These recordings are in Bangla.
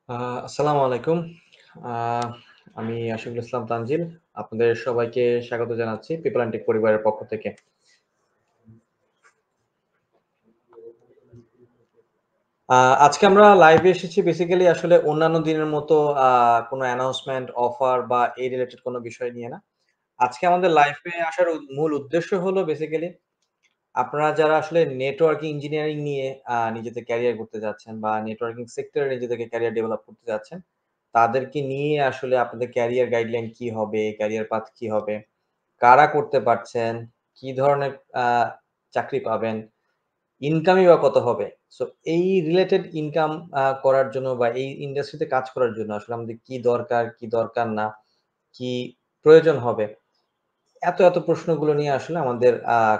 আসসালামু আলাইকুম। আহ আমি আশিকুল ইসলাম তানজিল। আপনাদের সবাইকে স্বাগত জানাচ্ছি পিপল অ্যান্ড টেক পরিবারের পক্ষ থেকে। আজকে আমরা লাইভে এসেছি বেসিক্যালি আসলে অন্যান্য দিনের মতো কোনো অ্যানাউন্সমেন্ট, অফার বা এই রিলেটেড কোনো বিষয় নিয়ে না। আজকে আমাদের লাইভে আসার মূল উদ্দেশ্য হলো বেসিক্যালি আপনারা যারা আসলে নেটওয়ার্কিং ইঞ্জিনিয়ারিং নিয়ে নিজেদের ক্যারিয়ার করতে যাচ্ছেন বা নেটওয়ার্কিং সেক্টরে নিজেদেরকে ক্যারিয়ার ডেভেলপ করতে যাচ্ছেন, তাদেরকে নিয়ে আসলে আপনাদের ক্যারিয়ার গাইডলাইন কি হবে, ক্যারিয়ার পাথ কি হবে, কারা করতে পারছেন, কি ধরনের আ চাকরি পাবেন, ইনকামই বা কত হবে? সো এই রিলেটেড ইনকাম করার জন্য বা এই ইন্ডাস্ট্রিতে কাজ করার জন্য আসলে আমাদের কি দরকার, কি দরকার না, কি প্রয়োজন হবে? এত প্রশ্নগুলো নিয়ে আসলে আমাদের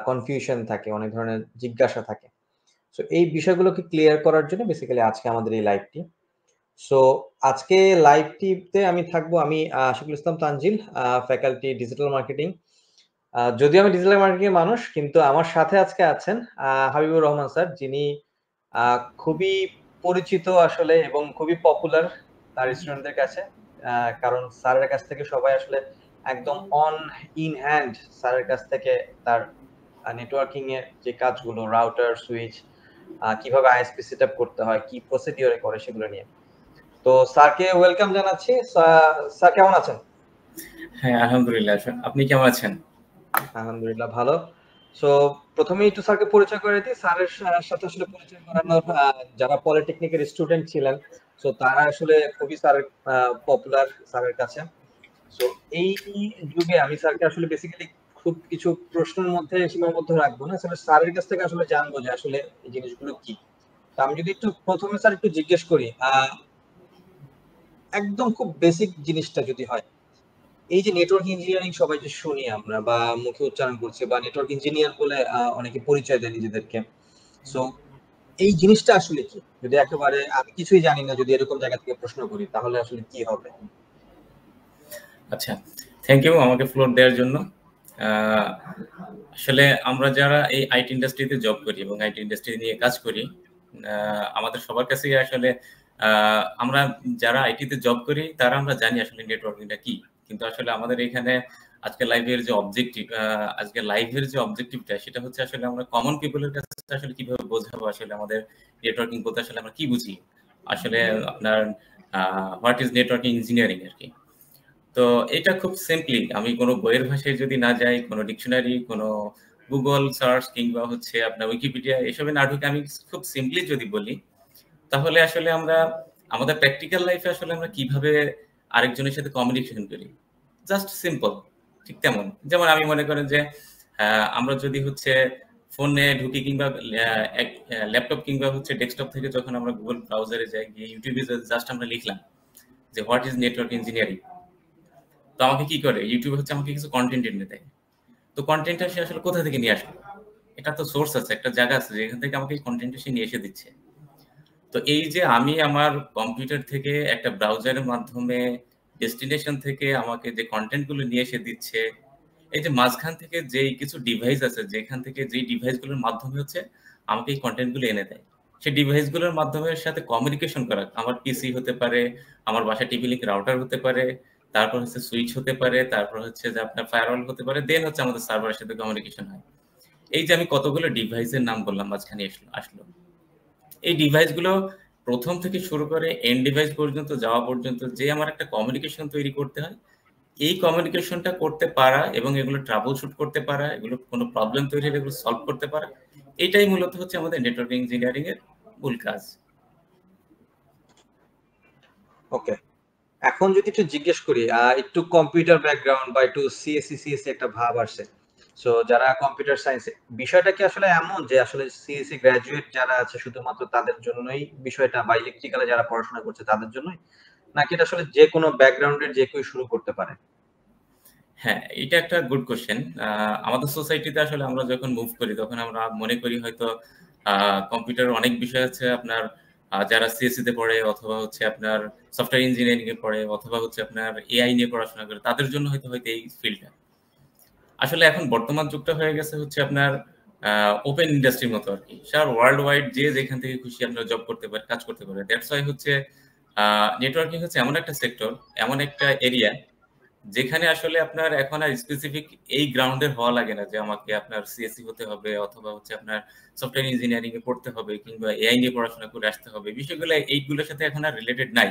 কনফিউশন থাকে, অনেক ধরনের জিজ্ঞাসা থাকে। সো এই বিষয়গুলোকে ক্লিয়ার করার জন্য বেসিক্যালি আজকে আমাদের এই লাইভটি। সো আজকে লাইভটিতে আমি থাকবো আমি আশিকুল ইসলাম তানজিল, ফ্যাকাল্টি ডিজিটাল মার্কেটিং। যদিও আমি ডিজিটাল মার্কেটিং এর মানুষ, কিন্তু আমার সাথে আজকে আছেন হাবিবুর রহমান স্যার, যিনি আ খুবই পরিচিত আসলে এবং খুবই পপুলার তার স্টুডেন্টদের কাছে। আ কারণ স্যারের কাছ থেকে সবাই আসলে একদম ইন হ্যান্ড স্যারের কাছ থেকে তার নেটওয়ার্কিং এর যে কাজগুলো রাউটার, সুইচ কিভাবে আইএসপি সেটআপ করতে হয়, কি প্রসিডিউর এ করে সেগুলো নিয়ে। তো স্যারকে ওয়েলকাম জানাচ্ছি। স্যার কেমন আছেন? হ্যাঁ, আলহামদুলিল্লাহ। আপনি কেমন আছেন? আলহামদুলিল্লাহ ভালো। সো ১ম এই একটু স্যারকে পরিচয় করে দিই। স্যারের সাথে আসলে পরিচয় করানোর যারা পলিটেকনিকের স্টুডেন্ট ছিলেন, সো তারা আসলে খুবই স্যারের পপুলার স্যারের কাছে। সো এই যুগে আমি স্যারকে আসলে বেসিক্যালি খুব কিছু প্রশ্নের মধ্যে সীমাবদ্ধ রাখবো না। আসলে স্যারের কাছ থেকে আসলে জানবো যে আসলে এই জিনিসগুলো কি। তো আমি যদি একটু ১ম এ স্যার একটু জিজ্ঞেস করি, একদম খুব বেসিক জিনিসটা যদি হয়, এই যে নেটওয়ার্ক ইঞ্জিনিয়ারিং সবাই যে শুনি আমরা বা মুখে উচ্চারণ করছি বা নেটওয়ার্ক ইঞ্জিনিয়ার বলে অনেকে পরিচয় দেয় নিজেদেরকে। সো এই জিনিসটা আসলে কি? যদি একেবারে আমি কিছুই জানি না, যদি এরকম জায়গা থেকে প্রশ্ন করি তাহলে আসলে কি হবে? আচ্ছা, থ্যাংক ইউ আমাকে ফ্লোর দেওয়ার জন্য। আহ, আসলে আমরা যারা এই আইটি ইন্ডাস্ট্রিতে জব করি এবং আইটি ইন্ডাস্ট্রি নিয়ে কাজ করি, আমাদের সবার কাছেই আসলে আমরা যারা আইটিতে জব করি তারা আমরা জানি আসলে নেটওয়ার্কিংটা কি। কিন্তু আসলে আমাদের এখানে আজকে লাইভের যে অবজেক্টিভটা সেটা হচ্ছে আসলে আমরা কমন পিপলের কাছে আসলে কিভাবে বোঝাবো আসলে আমাদের নেটওয়ার্কিং বলতে আসলে আমরা কি বুঝি, আসলে আপনার হোয়াট ইজ নেটওয়ার্কিং ইঞ্জিনিয়ারিং আর কি। তো এটা খুব সিম্পলি আমি কোনো বইয়ের ভাষায় যদি না যাই, কোনো ডিকশনারি, কোনো গুগল সার্চ কিংবা হচ্ছে আপনার উইকিপিডিয়া এসবে না ঢুকে আমি খুব সিম্পলি যদি বলি, তাহলে আসলে আমরা আমাদের প্র্যাকটিক্যাল লাইফে আসলে আমরা কিভাবে আরেকজনের সাথে কমিউনিকেশন করি, জাস্ট সিম্পল। ঠিক তেমন যেমন আমি মনে করেন যে আমরা যদি হচ্ছে ফোনে ঢুকি কিংবা ল্যাপটপ কিংবা হচ্ছে ডেস্কটপ থেকে যখন আমরা গুগল ব্রাউজারে যাই, গিয়ে ইউটিউবে জাস্ট আমরা লিখলাম যে হোয়াট ইজ নেটওয়ার্ক ইঞ্জিনিয়ারিং, তো আমাকে কি করে ইউটিউবে হচ্ছে আমাকে কিছু কন্টেন্ট এনে দেয়। তো কন্টেন্টটা সে আসলে কোথা থেকে নিয়ে আসলো? এটা তো সোর্স আছে, একটা জায়গা আছে যেখান থেকে আমাকে কন্টেন্টটা সে নিয়ে এসে দিচ্ছে। তো এই যে আমি আমার কম্পিউটার থেকে একটা ব্রাউজারের মাধ্যমে ডেস্টিনেশন থেকে আমাকে যে কন্টেন্ট গুলো নিয়ে এসে দিচ্ছে, এই যে মাঝখান থেকে যেই কিছু ডিভাইস আছে যেখান থেকে যেই ডিভাইস গুলোর মাধ্যমে হচ্ছে আমাকে এই কন্টেন্ট গুলো এনে দেয়, সেই ডিভাইস গুলোর মাধ্যমে সাথে কমিউনিকেশন করা, আমার পিসি হতে পারে, আমার বাসায় টিভি লিঙ্ক রাউটার হতে পারে, তারপর হচ্ছে সুইচ হতে পারে, তারপর হচ্ছে যে আপনার ফায়ারওয়াল হতে পারে, দেন হচ্ছে আমাদের সার্ভারের সাথে কমিউনিকেশন হয়। এই যে আমি কতগুলো ডিভাইসের নাম বললাম মাঝখানে আসলো, এই ডিভাইসগুলো প্রথম থেকে শুরু করে এন্ড ডিভাইস পর্যন্ত যাওয়া পর্যন্ত যে আমার একটা কমিউনিকেশন তৈরি করতে হয়, এই কমিউনিকেশনটা করতে পারা এবং এগুলো ট্রাবল শুট করতে পারা, এগুলো কোনো প্রবলেম তৈরি হলে এগুলো সলভ করতে পারা, এটাই মূলত হচ্ছে আমাদের নেটওয়ার্ক ইঞ্জিনিয়ারিং এর মূল কাজ। ওকে। এখন যদি একটু জিজ্ঞেস করি, একটু কম্পিউটার ব্যাকগ্রাউন্ড বা একটু সিএসসি সিএসসি একটা ভাব আসে। সো যারা কম্পিউটার সায়েন্সে, বিষয়টা কি আসলে এমন যে আসলে সিএসসি গ্র্যাজুয়েট যারা আছে শুধুমাত্র তাদের জন্যই বিষয়টা, বা ইলেকট্রিক্যালে যারা পড়াশোনা করছে তাদের জন্যই, নাকি এটা আসলে যে কোনো ব্যাকগ্রাউন্ডের যে কেউ শুরু করতে পারে? হ্যাঁ, এটা একটা গুড কোশ্চেন। আমাদের সোসাইটিতে আসলে আমরা যখন মুভ করি তখন আমরা মনে করি হয়তো কম্পিউটার অনেক বিষয় আছে আপনার, যারা সিএসসি তে পড়ে অথবা হচ্ছে আপনার সফটওয়্যার ইঞ্জিনিয়ারিং এ পড়ে অথবা হচ্ছে আপনার এআই নিয়ে পড়াশোনা করে তাদের জন্য হয়তো হয়তো এই ফিল্ডটা। আসলে এখন বর্তমান যুগটা হয়ে গেছে হচ্ছে আপনার ওপেন ইন্ডাস্ট্রির মতো আর কি। সারা ওয়ার্ল্ড ওয়াইড যে যেখান থেকে খুশি আপনার জব করতে পারে, কাজ করতে পারে। দ্যাটস ওয়াই হচ্ছে নেটওয়ার্কিং হচ্ছে এমন একটা সেক্টর, এমন একটা এরিয়া যেখানে আসলে আপনার এখন আর স্পেসিফিক এই গ্রাউন্ডের হওয়া লাগে না যে আমাকে আপনার সিএসসি হতে হবে অথবা হচ্ছে আপনার সফটওয়্যার ইঞ্জিনিয়ারিং এ পড়তে হবে কিংবা এআই নিয়ে পড়াশোনা করে আসতে হবে। বিষয়গুলো এইগুলোর সাথে এখন আর রিলেটেড নাই।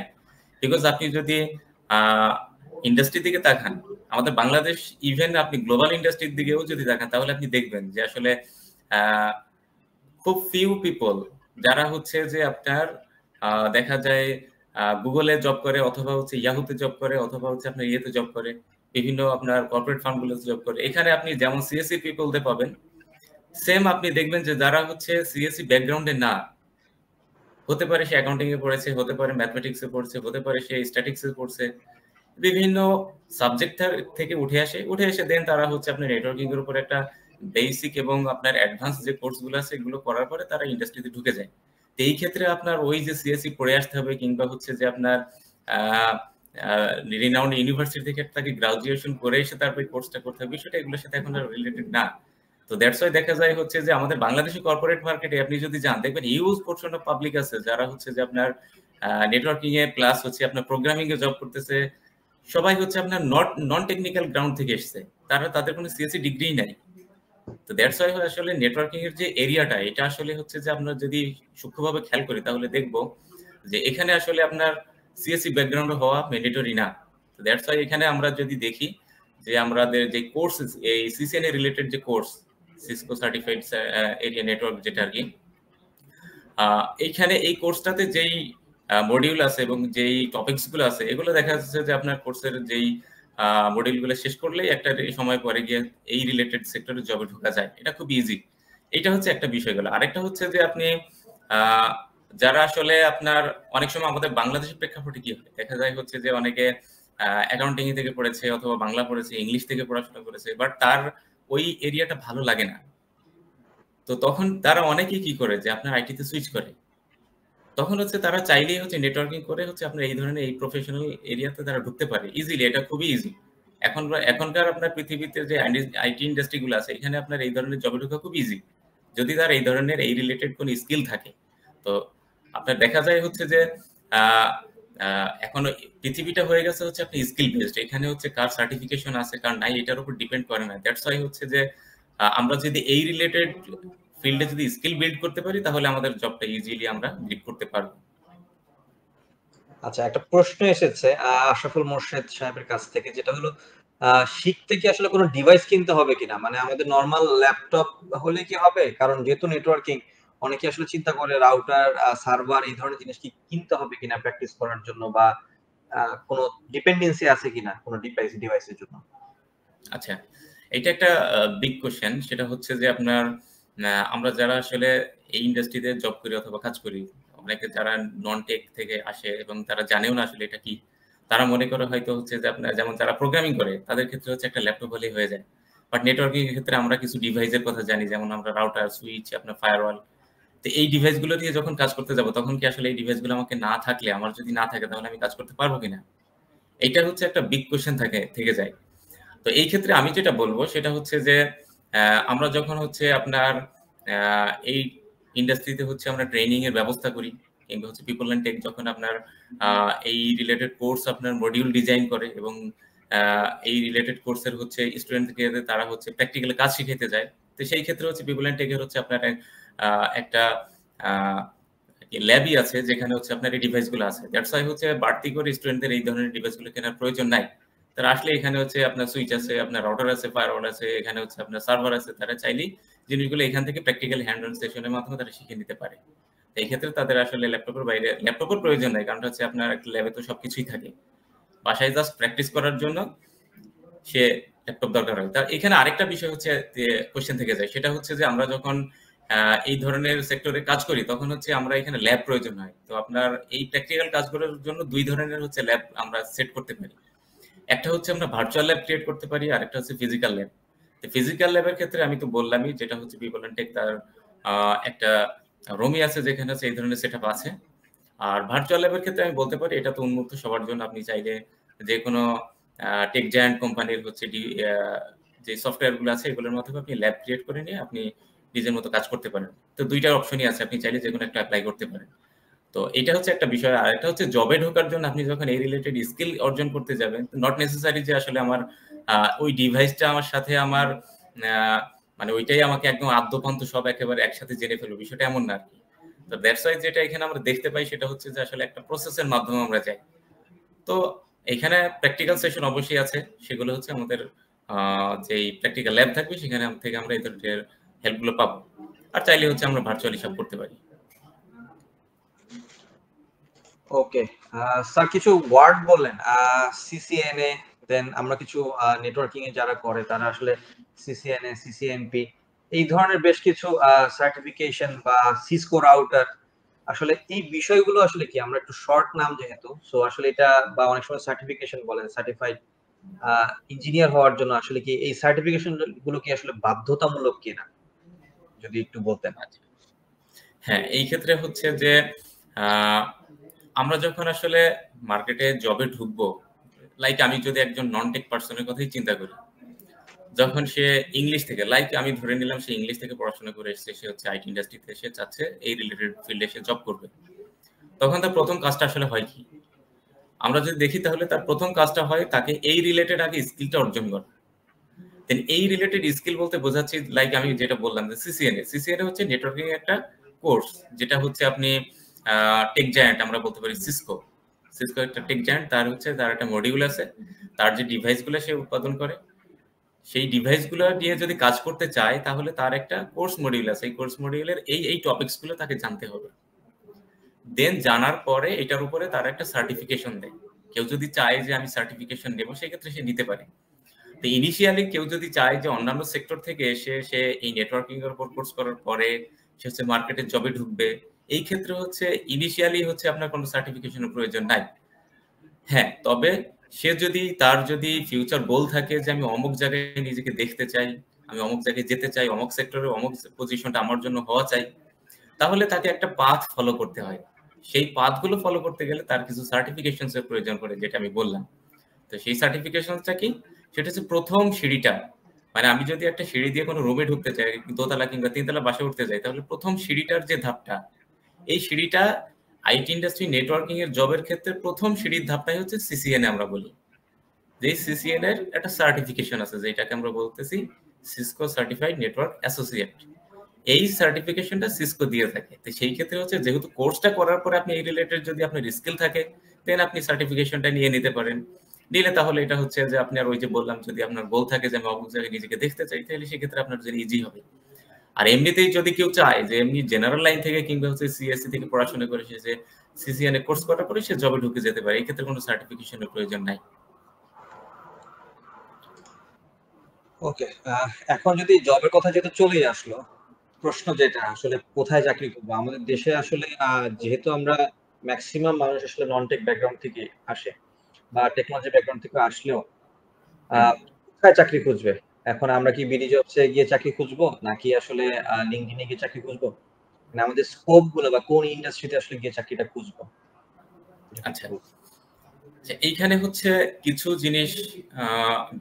বিকজ আপনি যদি ইন্ডাস্ট্রির দিকে তাকান, আমাদের বাংলাদেশ ইভেন আপনি গ্লোবাল ইন্ডাস্ট্রির দিকেও যদি তাকান তাহলে আপনি দেখবেন যে আসলে আহ, খুব ফিউ পিপল যারা হচ্ছে যে আপনার দেখা যায় গুগলে জব করে অথবা হচ্ছে ইয়াহুতে জব করে অথবা হচ্ছে আপনার ইয়েতে জব করে, বিভিন্ন আপনার কর্পোরেট ফার্ম গুলোতে জব করে। এখানে আপনি যেমন সিএসসি পিপলদের পাবেন, সেম আপনি দেখবেন যে যারা হচ্ছে সিএসসি ব্যাকগ্রাউন্ডে না, হতে পারে সে অ্যাকাউন্টিং এ পড়েছে, হতে পারে ম্যাথমেটিক্স এ পড়ছে, হতে পারে সে স্ট্যাটিক্স এ পড়ছে, বিভিন্ন সাবজেক্ট থেকে উঠে এসে দেন তারা হচ্ছে আপনার নেটওয়ার্কিং এর উপর একটা বেসিক এবং আপনার অ্যাডভান্স যে কোর্স গুলো আছে এগুলো করার পরে তারা ইন্ডাস্ট্রিতে ঢুকে যায়। তো এই ক্ষেত্রে আপনার ওই যে সিএসসি পড়ে আসতে হবে কিংবা হচ্ছে যে আপনার রিনাউন্ড ইউনিভার্সিটি থেকে তাকে গ্রাজুয়েশন করে এসে তারপর কোর্সটা করতে হবে, বিষয়টা এগুলোর সাথে এখন রিলেটেড না। তো দ্যাটস ওয়াই দেখা যায় হচ্ছে যে আমাদের বাংলাদেশি কর্পোরেট মার্কেটে আপনি যদি যান দেখবেন হিউজ পোর্শন অফ পাবলিক আছে যারা হচ্ছে যে আপনার নেটওয়ার্কিং এ প্লাস হচ্ছে আপনার প্রোগ্রামিং এ জব করতেছে। সবাই হচ্ছে আপনার নন টেকনিক্যাল গ্রাউন্ড থেকে এসেছে, তাদের কোনো সিএসসি ডিগ্রি নাই। তো দ্যাটস ওয়াই আসলে নেটওয়ার্কিং এর যে এরিয়াটা এটা আসলে হচ্ছে যে আমরা যদি সূক্ষ্মভাবে খেয়াল করি তাহলে দেখবো যে এখানে আসলে আপনার সিএসসি ব্যাকগ্রাউন্ড হওয়া ম্যান্ডেটরি না। তো দ্যাটস ওয়াই এখানে আমরা যদি দেখি যে আমাদের যে কোর্স, এই সিসিএনএ রিলেটেড যে course, Cisco certified area network যেটা আর কি, এইখানে এই কোর্সটাতে যেই মডিউল আছে এবং যেই টপিকস গুলো আছে এগুলো দেখা যাচ্ছে যে আপনার কোর্সের যেই মডিউল গুলো শেষ করলেই একটা সময় পরে গিয়ে এই রিলেটেড সেক্টরে জবে ঢোকা যায়, এটা খুব ইজি। এটা হচ্ছে একটা বিষয় গেল। আরেকটা হচ্ছে যে আপনি যারা আসলে আপনার অনেক সময় আমাদের বাংলাদেশের প্রেক্ষাপটে কি হয় দেখা যায় হচ্ছে যে অনেকে অ্যাকাউন্টিং থেকে পড়েছে অথবা বাংলা পড়েছে, ইংলিশ থেকে পড়াশোনা করেছে, বাট তার ওই এরিয়াটা ভালো লাগে না। তো তখন তারা অনেকেই কি করে যে আপনার আইটিতে সুইচ করে। তখন হচ্ছে তারা চাইলেই হচ্ছে নেটওয়ার্কিং করে হচ্ছে আপনার এই ধরনের এই প্রফেশনাল এরিয়াতে তারা ঢুকতে পারে ইজিলি। এটা খুবই ইজি। এখনকার আপনার পৃথিবীতে যে আইটি ইন্ডাস্ট্রি গুলো আছে এখানে আপনার এই ধরনের জবে ঢোকা খুব ইজি, যদি তার এই ধরনের এই রিলেটেড কোন স্কিল থাকে। তো আপনার দেখা যায় হচ্ছে যে এখন পৃথিবীটা হয়ে গেছে হচ্ছে আপনি স্কিল বেসড, এখানে হচ্ছে কার সার্টিফিকেশন আছে কার নাই এটার উপর ডিপেন্ড করে না। দ্যাটস ওয়াই হচ্ছে যে আমরা যদি এই রিলেটেড ফিল্ডে যদি স্কিল বিল্ড করতে পারি তাহলে আমাদের জবটা ইজিলি আমরা গ্রিপ করতে পারবো। আচ্ছা, একটা প্রশ্ন এসেছে আশরাফুল মোর্শেদ সাহেবের কাছ থেকে, যেটা হলো শিখতে কি আসলে কোনো ডিভাইস কিনতে হবে কিনা, মানে আমাদের নর্মাল ল্যাপটপ হলে কি হবে? কারণ যেহেতু নেটওয়ার্কিং, অনেকে আসলে চিন্তা করে রাউটার সার্ভার এই ধরনের জিনিস কি কিনতে হবে কিনা প্র্যাকটিস করার জন্য, বা কোনো ডিপেন্ডেন্সি আছে কিনা কোনো ডিভাইসের জন্য। আচ্ছা, এটা একটা বিগ কোশ্চেন। সেটা হচ্ছে যে আপনার আমরা যারা আসলে এই ইন্ডাস্ট্রিতে জব করি অথবা কাজ করি, অনেকে যারা নন টেক থেকে আসে এবং তারা জানেও না আসলে এটা কি। তারা মনে করে হয়তো হচ্ছে যে আপনার যেমন যারা প্রোগ্রামিং করে তাদের ক্ষেত্রে হচ্ছে একটা ল্যাপটপ হলেই হয়ে যায়। বাট নেটওয়ার্কিং এর ক্ষেত্রে আমরা কিছু ডিভাইসের কথা জানি, যেমন আমরা রাউটার, সুইচ, আপনার ফায়ারওয়াল। তো এই ডিভাইসগুলো দিয়ে যখন কাজ করতে যাব তখন কি আসলে এই ডিভাইসগুলো আমাকে না থাকলে, আমার যদি না থাকে তাহলে আমি কাজ করতে পারবো কিনা? এইটা হচ্ছে একটা বিগ কোশ্চেন থেকে যায়। তো এই ক্ষেত্রে আমি যেটা বলবো সেটা হচ্ছে যে আমরা যখন হচ্ছে আপনার এই ইন্ডাস্ট্রিতে হচ্ছে আমরা ট্রেনিং এর ব্যবস্থা করি কিংবা হচ্ছে পিপল অ্যান্ড টেক যখন আপনার এই রিলেটেড কোর্স আপনার মডিউল ডিজাইন করে এবং এই রিলেটেড কোর্সের হচ্ছে স্টুডেন্টকে তারা হচ্ছে প্র্যাকটিক্যাল কাজ শিখাতে যায়। তো সেই ক্ষেত্রে হচ্ছে পিপল অ্যান্ড টেকের হচ্ছে আপনার একটা ল্যাবই আছে যেখানে হচ্ছে আপনার এই ডিভাইসগুলো আছে। দ্যাটস ওয়াই হচ্ছে বাড়তি করে স্টুডেন্টদের এই ধরনের ডিভাইসগুলো কেনার প্রয়োজন নাই। তারা আসলে এখানে হচ্ছে আপনার সুইচ আছে, আপনার রাউটার আছে, ফায়ারওয়াল আছে, এখানে হচ্ছে আপনার সার্ভার আছে। তারা চাইলেই জিনিসগুলো এখান থেকে প্র্যাকটিক্যাল হ্যান্ড অন সেশনের মাধ্যমে তারা শিখে নিতে পারে। তো এই ক্ষেত্রে তাদের আসলে ল্যাপটপের প্রয়োজন নাই, কারণ হচ্ছে আপনার একটা ল্যাবে তো সবকিছুই থাকে। বাসায় জাস্ট প্র্যাকটিস করার জন্য সে ল্যাপটপ দরকার হয়। তার এখানে আরেকটা বিষয় হচ্ছে কোশ্চেন থেকে যায়, সেটা হচ্ছে যে আমরা যখন এই ধরনের সেক্টরে কাজ করি তখন হচ্ছে আমরা এখানে ল্যাব প্রয়োজন হয়। তো আপনার এই প্র্যাকটিক্যাল কাজগুলোর জন্য দুই ধরনের হচ্ছে ল্যাব আমরা সেট করতে পারি। একটা হচ্ছে আমরা ভার্চুয়াল ল্যাব ক্রিয়েট করতে পারি, আর একটা হচ্ছে ফিজিক্যাল ল্যাব। তো ফিজিক্যাল ল্যাবের ক্ষেত্রে আমি তো বললামই, যেটা হচ্ছে পিপল অ্যান্ড টেক তার একটা রুমই আছে যেখানে হচ্ছে এই ধরনের সেটআপ আছে। আর ভার্চুয়াল ল্যাবের ক্ষেত্রে আমি বলতে পারি এটা তো উন্মুক্ত সবার জন্য। আপনি চাইলে যে কোনো টেক জায়ান্ট কোম্পানির হচ্ছে যে সফটওয়্যার গুলো আছে এগুলোর মাধ্যমে আপনি ল্যাব ক্রিয়েট করে নিয়ে আপনি নিজের মতো কাজ করতে পারেন। তো দুইটা অপশনই আছে, আপনি চাইলে যে কোনো একটা অ্যাপ্লাই করতে পারেন। তো এটা হচ্ছে একটা বিষয়। আর একটা হচ্ছে জবে ঢোকার জন্য আপনি যখন এই রিলেটেড স্কিল অর্জন করতে যাবেন, নট নেসেসারি যে আসলে আমার ওই ডিভাইসটা আমার সাথে আমার মানে ওইটাই আমাকে একদম আদ্যপান্ত সব একেবারে একসাথে জেনে ফেলবে, বিষয়টা এমন না আর কি। তো দ্যাটস ওয়াই যেটা এখানে আমরা দেখতে পাই সেটা হচ্ছে যে আসলে একটা প্রসেসের মাধ্যমে আমরা যাই। তো এখানে প্র্যাকটিক্যাল সেশন অবশ্যই আছে, সেগুলো হচ্ছে আমাদের যেই প্র্যাকটিক্যাল ল্যাব থাকবে সেখানে থেকে আমরা এই ধরনের হেল্পগুলো পাবো। আর চাইলে হচ্ছে আমরা ভার্চুয়ালি সব করতে পারি। ওকে, স্যার কিছু ওয়ার্ড বললেন, সিসিএনএ, দেন আমরা কিছু নেটওয়ার্কিং এ যারা করে তারা আসলে সিসিএনএ, সিসিএনপি এই ধরনের বেশ কিছু সার্টিফিকেশন বা সিসকো রাউটার, আসলে এই বিষয়গুলো আসলে কি, আমরা একটু শর্ট নাম যেহেতু, সো আসলে এটা বা অনেক সময় সার্টিফিকেশন বলেন, সার্টিফাইড ইঞ্জিনিয়ার হওয়ার জন্য আসলে কি এই সার্টিফিকেশন গুলো কি আসলে বাধ্যতামূলক কিনা, যদি একটু বলতেন। হ্যাঁ, এই ক্ষেত্রে হচ্ছে যে আমরা যখন আসলে মার্কেটে জবে ঢুকবো, লাইক আমি যদি একজন নন টেক পার্সনের কথাই চিন্তা করি, যখন সে ইংলিশ থেকে, লাইক আমি ধরে নিলাম সে ইংলিশ থেকে পড়াশোনা করে এসেছে, সে হচ্ছে আইটি ইন্ডাস্ট্রিতে, সে চাচ্ছে এই রিলেটেড ফিল্ডে সে জব করবে, তখন তার প্রথম কাজটা আসলে হয় কি? আমরা যদি দেখি তাহলে তার প্রথম কাজটা হয় তাকে এই রিলেটেড আগে স্কিলটা অর্জন করা। দেন এই রিলেটেড স্কিল বলতে বোঝাচ্ছি, লাইক আমি যেটা বললাম যে সিসিএনএ, সিসিএনএ হচ্ছে নেটওয়ার্কিং একটা কোর্স, যেটা হচ্ছে আপনি টেক জায়ান্ট আমরা বলতে পারি সিসকো, সিসকো একটা টেক জায়ান্ট, তার হচ্ছে তার একটা মডিউল আছে, তার যে ডিভাইসগুলো সে উৎপাদন করে সেই ডিভাইসগুলো নিয়ে যদি কাজ করতে চায় তাহলে তার একটা কোর্স মডিউল আছে, এই কোর্স মডিউলের এই টপিকসগুলো তাকে জানতে হবে। দেন জানার পরে এটার উপরে তার একটা সার্টিফিকেশন দেয়। কেউ যদি চায় যে আমি সার্টিফিকেশন নেব, সেক্ষেত্রে সে নিতে পারে। তো ইনিশিয়ালি কেউ যদি চায় যে অন্যান্য সেক্টর থেকে এসে সে এই নেটওয়ার্কিং এর উপর কোর্স করার পরে সে হচ্ছে মার্কেটে জবে ঢুকবে, এই ক্ষেত্রে হচ্ছে ইনিশিয়ালি হচ্ছে আপনার কোনো সার্টিফিকেশনের প্রয়োজন নাই। হ্যাঁ, তবে সে যদি তার যদি ফিউচার গোল থাকে যে আমি অমুক জায়গায় নিজেকে দেখতে চাই, আমি অমুক জায়গায় যেতে চাই, অমুক সেক্টরে অমুক পজিশনটা আমার জন্য হওয়া চাই, তাহলে তাকে একটা পাথ ফলো করতে হয়। সেই পাথগুলো ফলো করতে গেলে তার কিছু সার্টিফিকেশনস এর প্রয়োজন পড়ে, যেটা আমি বললাম। তো সেই সার্টিফিকেশনটা কি? সেটা হচ্ছে প্রথম সিঁড়িটা। মানে আমি যদি একটা সিঁড়ি দিয়ে কোনো রুমে ঢুকতে চাই, দোতলা কিংবা তিনতলা বাসায় উঠতে যাই, তাহলে প্রথম সিঁড়িটার যে ধাপটা, এই সিঁড়িটা আইটি ইন্ডাস্ট্রি নেটওয়ার্কিং এর জবের ক্ষেত্রে প্রথম সিঁড়ির ধাপটাই হচ্ছে সিসিএনএ আমরা বলি। যে সিসিএনএ এর একটা সার্টিফিকেশন আছে, যেটাকে আমরা বলতেছি সিসকো সার্টিফাইড নেটওয়ার্ক অ্যাসোসিয়েট। এই সার্টিফিকেশনটা সিসকো দিয়ে থাকে। তো সেই ক্ষেত্রে হচ্ছে যেহেতু কোর্সটা করার পরে আপনি এই রিলেটেড যদি আপনার স্কিল থাকে, দেন আপনি সার্টিফিকেশনটা নিয়ে নিতে পারেন। নিলে তাহলে এটা হচ্ছে যে আপনি, আর ওই যে বললাম, যদি আপনার গোল থাকে যে আমি অমুক জায়গায় নিজেকে দেখতে চাই, তাহলে সেক্ষেত্রে আপনার জন্য ইজি হবে। আর এমনিতেই যদি কেউ চায় যে এমনি জেনারেল লাইন থেকে কিংবা হচ্ছে সিএসসি থেকে পড়াশোনা করে সে যে সিসিএনএ কোর্স করার পরে সে জবে ঢুকে যেতে পারে, এই ক্ষেত্রে কোনো সার্টিফিকেশনের প্রয়োজন নাই। ওকে, এখন যদি জবের কথা যেহেতু চলেই আসলো, প্রশ্ন যেটা আসলে কোথায় চাকরি করবো আমাদের দেশে, আসলে যেহেতু আমরা ম্যাক্সিমাম মানুষ আসলে নন টেক ব্যাকগ্রাউন্ড থেকে আসে বা টেকনোলজি ব্যাকগ্রাউন্ড থেকে আসলেও হুম। কোথায় চাকরি খুঁজবে? এখন আমরা কি বিডি জবসে গিয়ে চাকরি খুঁজবো, নাকি আসলে লিঙ্কডইনে গিয়ে চাকরি খুঁজবো, মানে আমাদের স্কোপ গুলো বা কোন ইন্ডাস্ট্রিতে আসলে গিয়ে চাকরিটা খুঁজবো? আচ্ছা, এইখানে হচ্ছে কিছু জিনিস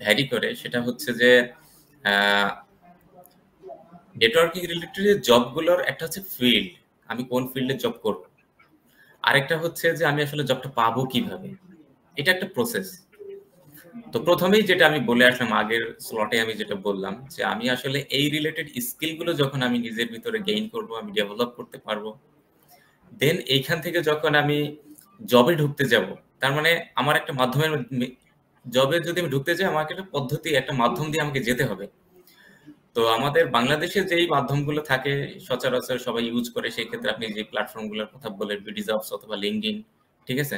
ভ্যারি করে। সেটা হচ্ছে যে নেটওয়ার্কিং রিলেটেড জবগুলোর একটা হচ্ছে ফিল্ড, আমি কোন ফিল্ডে জব করব। আরেকটা হচ্ছে যে আমি আসলে জবটা পাবো কিভাবে, এটা একটা প্রসেস। তো প্রথমেই যেটা আমি বলে আসলাম আগের স্লটে, আমি যেটা বললাম যে আমি আসলে এই রিলেটেড স্কিলগুলো যখন আমি নিজের ভিতরে গেইন করব, আমি ডেভেলপ করতে পারবো, দেন এইখান থেকে যখন আমি জবে ঢুকতে যাব, তার মানে আমার একটা মাধ্যমের জবে যদি আমি ঢুকতে চাই, আমাকে একটা পদ্ধতি, একটা মাধ্যম দিয়ে আমাকে যেতে হবে। তো আমাদের বাংলাদেশে যেই মাধ্যমগুলো থাকে সচরাচর সবাই ইউজ করে, সেই ক্ষেত্রে আপনি যে প্ল্যাটফর্মগুলোর কথা বলেন, বিডি জবস অথবা লিঙ্কডইন, ঠিক আছে,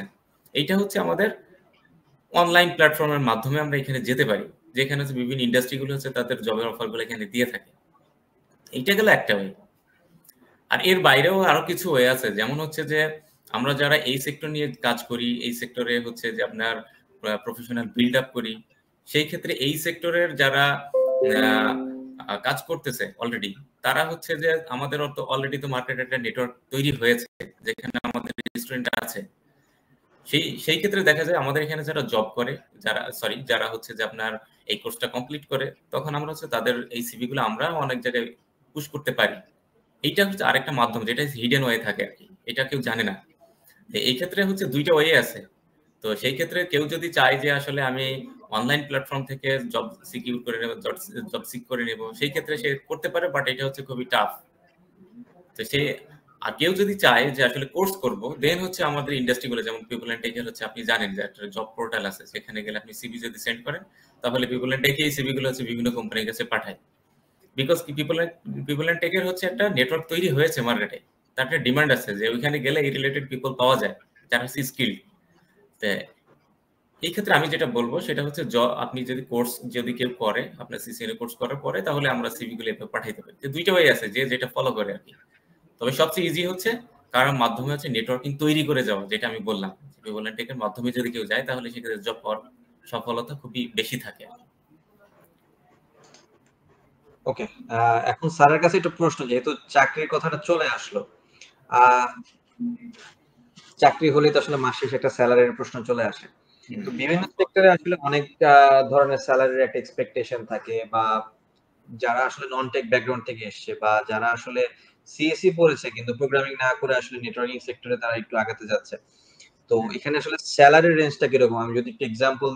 এইটা হচ্ছে আমাদের অনলাইন প্ল্যাটফর্মের মাধ্যমে আমরা এখানে যেতে পারি, যেখানে হচ্ছে বিভিন্ন ইন্ডাস্ট্রিগুলো হচ্ছে তাদের জবের অফারগুলো এখানে দিয়ে থাকে। এইটা গেল একটা ওয়ে। আর এর বাইরেও আরো কিছু ওয়ে আছে, যেমন হচ্ছে যে আমরা যারা এই সেক্টর নিয়ে কাজ করি, এই সেক্টরে হচ্ছে যে আপনার প্রফেশনাল বিল্ড আপ করি, সেই ক্ষেত্রে এই সেক্টরের যারা কাজ করতেছে অলরেডি, তারা হচ্ছে যে আমাদের অলরেডি তো মার্কেটে একটা নেটওয়ার্ক তৈরি হয়েছে, যেখানে আমাদের স্টুডেন্ট আছে। সেই ক্ষেত্রে দেখা যায় আমাদের এখানে যারা জব করে, যারা হচ্ছে যে আপনার এই কোর্সটা কমপ্লিট করে, তখন আমরা হচ্ছে তাদের এই সিভি গুলো আমরা অনেক জায়গায় পুশ করতে পারি। এইটা হচ্ছে আরেকটা মাধ্যম, যেটা হিডেন ওয়ে থাকে আর কি, এটা কেউ জানে না। এই ক্ষেত্রে হচ্ছে দুইটা ওয়ে আছে। তো সেই ক্ষেত্রে কেউ যদি চায় যে আসলে আমি অনলাইন প্ল্যাটফর্ম থেকে জব সিকিউর করে নেব, জব সিক করে নেব, সেই ক্ষেত্রে সে করতে পারে, বাট এটা হচ্ছে খুবই টাফ। তো সে আর কেউ যদি চায় যে আসলে কোর্স করব, দেন হচ্ছে আমাদের ইন্ডাস্ট্রিগুলো যেমন পিপল এন্ড টেকের হচ্ছে, আপনি জানেন যে একটা জব পোর্টাল আছে, সেখানে গেলে আপনি সিভি যদি সেন্ড করেন, তাহলে পিপল এন্ড টেকে এই সিভি গুলো হচ্ছে বিভিন্ন কোম্পানির কাছে পাঠায়। বিকজ কি পিপল এন্ড টেকের হচ্ছে একটা নেটওয়ার্ক তৈরি হয়েছে মার্কেটে, তার একটা ডিমান্ড আছে যে ওইখানে গেলে এই রিলেটেড পিপল পাওয়া যায় যারা হচ্ছে স্কিল্ড। এই ক্ষেত্রে আমি যেটা বলবো সেটা হচ্ছে আপনি যদি কোর্স যদি কেউ করে, আপনার সিসিএন কোর্স করার পরে, তাহলে আমরা সিভি গুলো এভাবে পাঠাইতে পারি। তো দুইটা ওয়ে আছে, যে যেটা ফলো করে আর কি। তবে সবচেয়ে ইজি হচ্ছে কারণ মাধ্যমে হচ্ছে নেটওয়ার্কিং তৈরি করে যাওয়া, যেটা আমি বললাম পিপল এন্ড টেকের মাধ্যমে যদি কেউ যায়, তাহলে সেক্ষেত্রে জব পাওয়ার সফলতা খুবই বেশি থাকে। ওকে, এখন স্যারের কাছে একটু প্রশ্ন, যেহেতু চাকরির কথাটা চলে আসলো, চাকরি হলে তো আসলে মাস শেষে একটা স্যালারির প্রশ্ন চলে আসে। তো বিভিন্ন সেক্টরে আসলে অনেক ধরনের স্যালারির একটা এক্সপেকটেশন থাকে, বা যারা আসলে নন টেক ব্যাকগ্রাউন্ড থেকে এসছে, বা যারা আসলে সিএসসি পড়েছে কিন্তু প্রোগ্রামিং না করে আসলে নেটওয়ার্কিং সেক্টরে তারা একটু আগাতে যাচ্ছে, তো এখানে আসলে স্যালারি রেঞ্জটা কিরকম? আমি যদি একটু এক্সাম্পল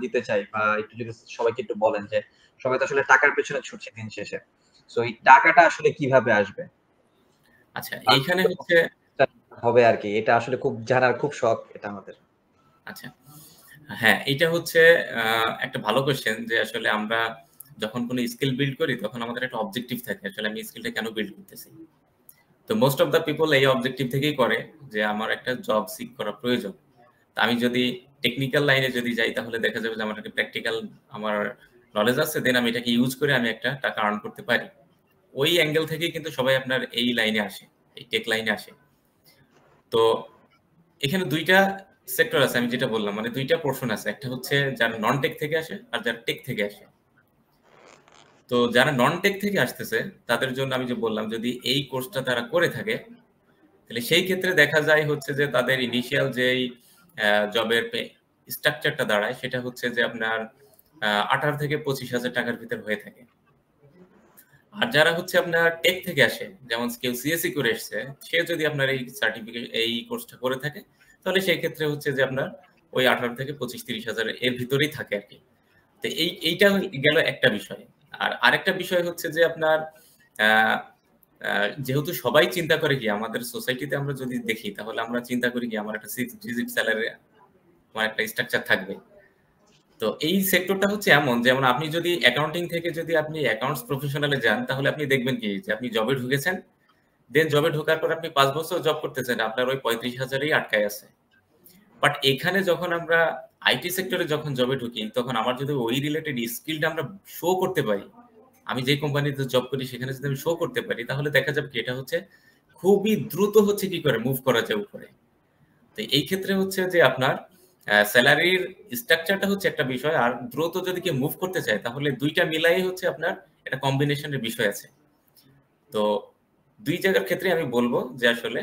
দিতে চাই, বা একটু যদি সবাইকে একটু বলেন যে সবাই তো আসলে টাকার পেছনে ছুটছে দিন শেষে, তো এই টাকাটা আসলে কিভাবে আসবে? আচ্ছা, এইখানে হচ্ছে হবে আর কি, এটা আসলে খুব জানার খুব শখ এটা আমাদের। আচ্ছা, হ্যাঁ, এটা হচ্ছে একটা ভালো কোয়েশ্চেন, যে আসলে আমরা যখন কোনো স্কিল বিল্ড করি, তখন আমাদের একটা অবজেক্টিভ থাকে, আসলে আমি স্কিলটা কেন বিল্ড করতেছি। তো মোস্ট অফ দ্য পিপল এই অবজেক্টিভ থেকেই করে যে আমার একটা জব সিক করা প্রয়োজন। তা আমি যদি টেকনিক্যাল লাইনে যদি যাই, তাহলে দেখা যাবে যে আমার একটা প্র্যাকটিক্যাল আমার নলেজ আছে, দেন আমি এটাকে ইউজ করে আমি একটা টাকা আর্ন করতে পারি। ওই অ্যাঙ্গেল থেকেই কিন্তু সবাই আপনার এই লাইনে আসে, এই টেক লাইনে আসে। তো এখানে দুইটা সেক্টর আছে, আমি যেটা বললাম, মানে দুইটা পোর্শন আছে, একটা হচ্ছে যারা নন টেক থেকে আসে আর যারা টেক থেকে আসে। তো যারা নন টেক থেকে আসতেছে, তাদের জন্য আমি যে বললাম, যদি এই কোর্সটা তারা করে থাকে, তাহলে সেই ক্ষেত্রে দেখা যায় হচ্ছে যে তাদের ইনিশিয়াল যেই জবের স্ট্রাকচারটা দাঁড়ায়, সেটা হচ্ছে যে আপনার 18 থেকে 25,000 টাকার ভিতর হয়ে থাকে। আর যারা হচ্ছে আপনার টেক থেকে আসে, যেমন কেউ সিএসসি করে এসছে, সে যদি আপনার এই সার্টিফিকেট এই কোর্সটা করে থাকে, তাহলে সেই ক্ষেত্রে হচ্ছে যে আপনার ওই 18 থেকে 25-30,000 এর ভিতরেই থাকে আর কি। তো এইটা গেল একটা বিষয়। আর আরেকটা বিষয় হচ্ছে যে আপনার যেহেতু সবাই চিন্তা করে কি, আমাদের সোসাইটিতে আমরা যদি দেখি, তাহলে আমরা চিন্তা করি কি আমার একটা 6 ডিজিট স্যালারি, আমার একটা স্ট্রাকচার থাকবে। তো এই সেক্টরটা হচ্ছে এমন, যেমন আপনি যদি অ্যাকাউন্টিং থেকে যদি আপনি অ্যাকাউন্টস প্রফেশনালে যান, তাহলে আপনি দেখবেন কি যে আপনি জবে ঢুকেছেন, দেন জবে ঢোকার পর আপনি 5 বছর জব করতেছেন, আপনার ওই 35,000-এই আটকায় আছে। বাট এখানে যখন আমরা আইটি সেক্টরে যখন জবে ঢুকি, তখন আমার যদি ওই রিলেটেড স্কিলটা আমরা শো করতে পারি, আমি যে কোম্পানিতে জব করি সেখানে যদি আমি শো করতে পারি, তাহলে দেখা যাবে কি এটা হচ্ছে খুবই দ্রুত হচ্ছে কি করে মুভ করা যায় উপরে। তো এই ক্ষেত্রে হচ্ছে যে আপনার স্যালারির স্ট্রাকচারটা হচ্ছে একটা বিষয়, আর দ্রুত যদি কেউ মুভ করতে চায়, তাহলে দুইটা মিলাই হচ্ছে আপনার একটা কম্বিনেশনের বিষয় আছে। তো দুই জায়গার ক্ষেত্রে আমি বলবো যে আসলে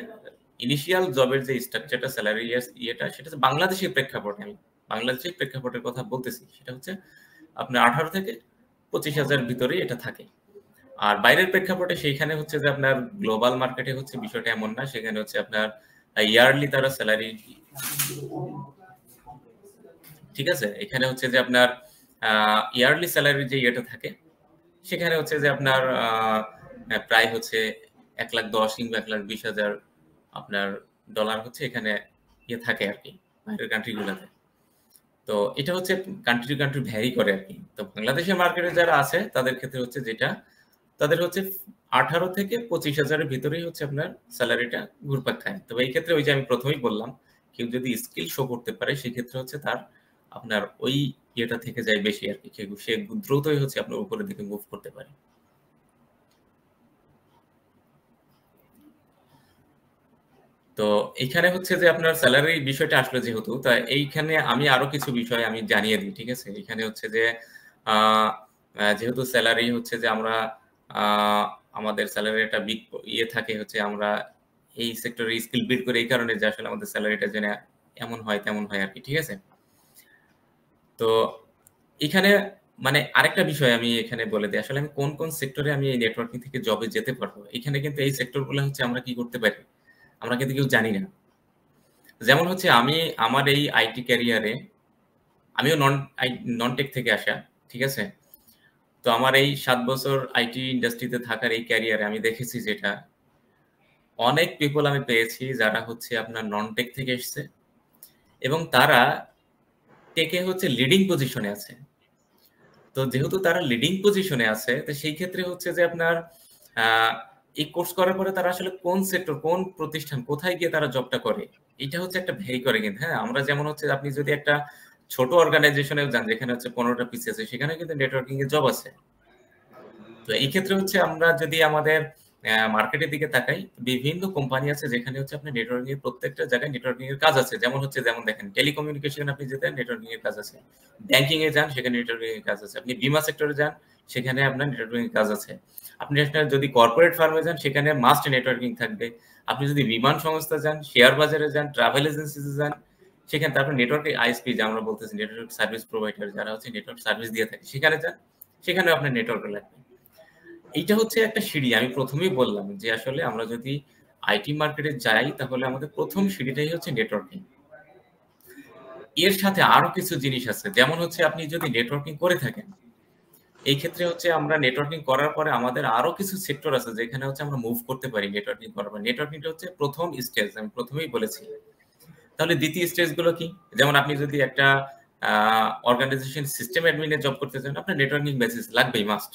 ইনিশিয়াল জবের যে স্ট্রাকচারটা, স্যালারি ইয়েটা, সেটা হচ্ছে বাংলাদেশের প্রেক্ষাপটে, আমি বাংলাদেশের প্রেক্ষাপটের কথা বলতেছি, সেটা হচ্ছে আপনার 18 থেকে 25,000 ভিতরেই এটা থাকে। আর বাইরের প্রেক্ষাপটে সেইখানে হচ্ছে যে আপনার গ্লোবাল মার্কেটে হচ্ছে বিষয়টা এমন না, সেখানে হচ্ছে আপনার ইয়ারলি তারা স্যালারি, ঠিক আছে, এখানে হচ্ছে যে আপনার ইয়ারলি স্যালারি যে ইয়েটা থাকে, সেখানে হচ্ছে যে আপনার প্রায় হচ্ছে 1,10,000 কিংবা 1,20,000 আপনার ডলার হচ্ছে এখানে ইয়ে থাকে আর কি, বাইরের কান্ট্রিগুলোতে। তো এটা হচ্ছে কান্ট্রি টু কান্ট্রি ভ্যারি করে আর কি। তো বাংলাদেশের মার্কেটে যারা আছে, তাদের ক্ষেত্রে হচ্ছে যেটা, তাদের হচ্ছে 18 থেকে 25,000-এর ভিতরেই হচ্ছে আপনার স্যালারিটা ঘুরপাক খায়। তবে এই ক্ষেত্রে ওই যে আমি প্রথমেই বললাম, কেউ যদি স্কিল শো করতে পারে, সেক্ষেত্রে হচ্ছে তার আপনার ওই ইয়েটা থেকে যায় বেশি আর কি, সে দ্রুতই হচ্ছে আপনার উপরের দিকে মুভ করতে পারে। তো এইখানে হচ্ছে যে আপনার স্যালারি বিষয়টা আসলে যেহেতু, তা এইখানে আমি আরো কিছু বিষয় আমি জানিয়ে দিই, ঠিক আছে। এখানে হচ্ছে যে যেহেতু স্যালারি হচ্ছে যে আমরা আমাদের স্যালারি একটা বিগ ইয়ে থাকে হচ্ছে, আমরা এই সেক্টরে স্কিল বিল্ড করে এই কারণে যে আসলে আমাদের স্যালারিটা যেন এমন হয় তেমন হয় আর কি, ঠিক আছে। তো এখানে মানে আরেকটা বিষয় আমি এখানে বলে দিই, আসলে আমি কোন কোন সেক্টরে আমি এই নেটওয়ার্কিং থেকে জবে যেতে পারবো। এখানে কিন্তু এই সেক্টরগুলো হচ্ছে আমরা কি করতে পারি, আমরা কিন্তু কেউ জানি না। যেমন হচ্ছে আমি আমার এই আইটি ক্যারিয়ারে আমিও নন টেক থেকে আসা, ঠিক আছে? তো আমার এই ৭ বছর আইটি ইন্ডাস্ট্রিতে থাকার এই ক্যারিয়ারে আমি দেখেছি যেটা অনেক পিপল আমি পেয়েছি যারা হচ্ছে আপনার নন টেক থেকে এসছে এবং তারা টেকে হচ্ছে লিডিং পজিশনে আছে। তো যেহেতু তারা লিডিং পজিশনে আছে, তো সেই ক্ষেত্রে হচ্ছে যে আপনার এই কোর্স করার পরে তারা আসলে কোন সেক্টর, কোন প্রতিষ্ঠান, কোথায় গিয়ে তারা জবটা করে, এটা হচ্ছে একটা ভেরি করে কিন্তু। হ্যাঁ, আমরা যেমন হচ্ছে আপনি যদি একটা ছোট অর্গানাইজেশনে যান যেখানে হচ্ছে 15টা পিসি আছে, সেখানে কিন্তু নেটওয়ার্কিং এর জব আছে। তো এই ক্ষেত্রে হচ্ছে আমরা যদি আমাদের মার্কেটের দিকে তাকাই, বিভিন্ন কোম্পানি আছে যেখানে হচ্ছে আপনি নেটওয়ার্কিং এর প্রত্যেকটা জায়গায় নেটওয়ার্কিং এর কাজ আছে। যেমন দেখেন টেলিকমিউনিকেশন আপনি যেতে নেটওয়ার্কিং এর কাজ আছে। ব্যাংকিং এ যান সেখানে নেটওয়ার্কিং এর কাজ আছে। আপনি বীমা সেক্টরে যান সেখানে আপনার নেটওয়ার্কিং এর কাজ আছে। আপনি একটা যদি কর্পোরেট ফার্মে যান সেখানে মাস্ট নেটওয়ার্কিং থাকবে। আপনি যদি বিমান সংস্থা যান, শেয়ার বাজারে যান, ট্রাভেল এজেন্সিতে যান, সেখানে তারপর নেটওয়ার্ক আইএসপি যা আমরা বলতেছি নেটওয়ার্ক সার্ভিস প্রোভাইডার যারা হচ্ছে নেটওয়ার্ক সার্ভিস দিয়ে থাকে সেখানে যান, সেখানে আপনার নেটওয়ার্ক লাগবে। এইটা হচ্ছে একটা সিঁড়ি। আমি প্রথমেই বললাম যে আসলে আমরা যদি আইটি মার্কেটে যাই তাহলে আমাদের প্রথম সিঁড়িটাই হচ্ছে নেটওয়ার্কিং। এর সাথে আরো কিছু জিনিস আছে, যেমন হচ্ছে আপনি যদি নেটওয়ার্কিং করে থাকেন, এই ক্ষেত্রে হচ্ছে আমরা নেটওয়ার্কিং করার পরে আমাদের আরো কিছু সেক্টর আছে যেখানে হচ্ছে আমরা মুভ করতে পারি নেটওয়ার্কিং করার পর। নেটওয়ার্কিংটা হচ্ছে প্রথম স্টেজ, আমি প্রথমেই বলেছি। তাহলে দ্বিতীয় স্টেজগুলো কি? যেমন আপনি যদি একটা অর্গানাইজেশন সিস্টেম অ্যাডমিনের জব করতে চান, আপনার নেটওয়ার্কিং বেসিস লাগবেই, মাস্ট।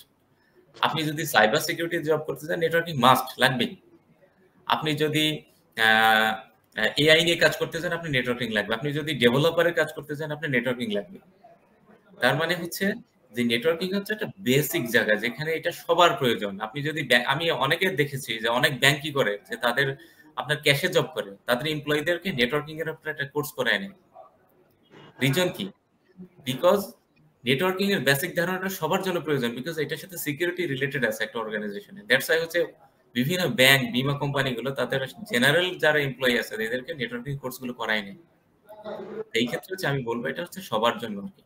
আপনি যদি সাইবার সিকিউরিটি জব করতে চান, নেটওয়ার্কিং মাস্ট লাগবেই। আপনি যদি এআই নিয়ে কাজ করতে চান, আপনি নেটওয়ার্কিং লাগবে। আপনি যদি ডেভেলপারের কাজ করতে চান, আপনার নেটওয়ার্কিং লাগবে। তার মানে হচ্ছে যে নেটওয়ার্কিং হচ্ছে একটা বেসিক জায়গা যেখানে এটা সবার প্রয়োজন। আপনি যদি আমি অনেকে দেখেছি যে অনেক ব্যাংক কি করে যে তাদের আপনার ক্যাশে জব করে, তাদের এমপ্লয়ীদেরকে নেটওয়ার্কিং এর উপর একটা কোর্স করায় নেয়। রিজন কি? বিকজ নেটওয়ার্কিং এর বেসিক ধারণাটা সবার জন্য প্রয়োজন, বিকজ এটার সাথে সিকিউরিটি রিলেটেড আছে একটা অর্গানাইজেশনে। দ্যাটস ওয়াই হচ্ছে বিভিন্ন ব্যাংক, বীমা কোম্পানিগুলো তাদের জেনারেল যারা এমপ্লয়ি আছে এদেরকে নেটওয়ার্কিং কোর্সগুলো করায় নেয়। এই ক্ষেত্রে হচ্ছে আমি বলবো এটা হচ্ছে সবার জন্য আর কি।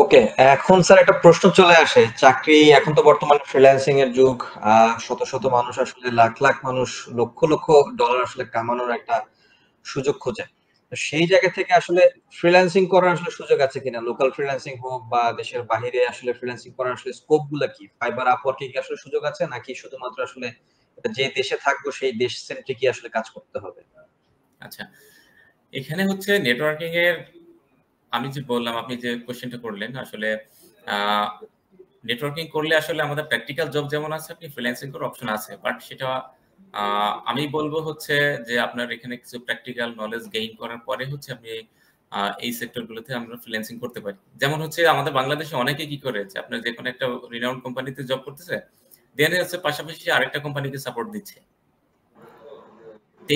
ওকে, এখন স্যার একটা প্রশ্ন চলে আসে, চাকরি এখন তো বর্তমানে ফ্রিল্যান্সিং এর যুগ, শত শত মানুষ আসলে লাখ লাখ মানুষ লক্ষ লক্ষ ডলার আসলে কামানোর একটা সুযোগ খোঁজে। তো সেই জায়গা থেকে আসলে ফ্রিল্যান্সিং করার আসলে সুযোগ আছে কিনা, লোকাল ফ্রিল্যান্সিং হোক বা দেশের বাহিরে আসলে ফ্রিল্যান্সিং করার আসলে স্কোপ গুলা কি, ফাইবার আপওয়ার্কে কি আসলে সুযোগ আছে নাকি শুধুমাত্র আসলে যে দেশে থাকবো সেই দেশ সেন্ট্রিকই আসলে কাজ করতে হবে? আচ্ছা, এখানে হচ্ছে নেটওয়ার্কিং এর আমি যে বললাম, আপনি যে কোশ্চেনটা করলেন আসলে নেটওয়ার্কিং করলে আসলে আমাদের প্র্যাকটিক্যাল জব যেমন আছে, আপনি ফ্রিল্যান্সিং করার অপশন আছে, বাট সেটা আমি বলবো হচ্ছে যে আপনার এখানে কিছু প্র্যাকটিক্যাল নলেজ গেইন করার পরে হচ্ছে আপনি এই সেক্টরগুলোতে আমরা ফ্রিল্যান্সিং করতে পারি। যেমন হচ্ছে আমাদের বাংলাদেশে অনেকে কি করে যে আপনার যে কোনো একটা রিনাউন্ড কোম্পানিতে জব করতেছে, দেন হচ্ছে পাশাপাশি আরেকটা কোম্পানিকে সাপোর্ট দিচ্ছে।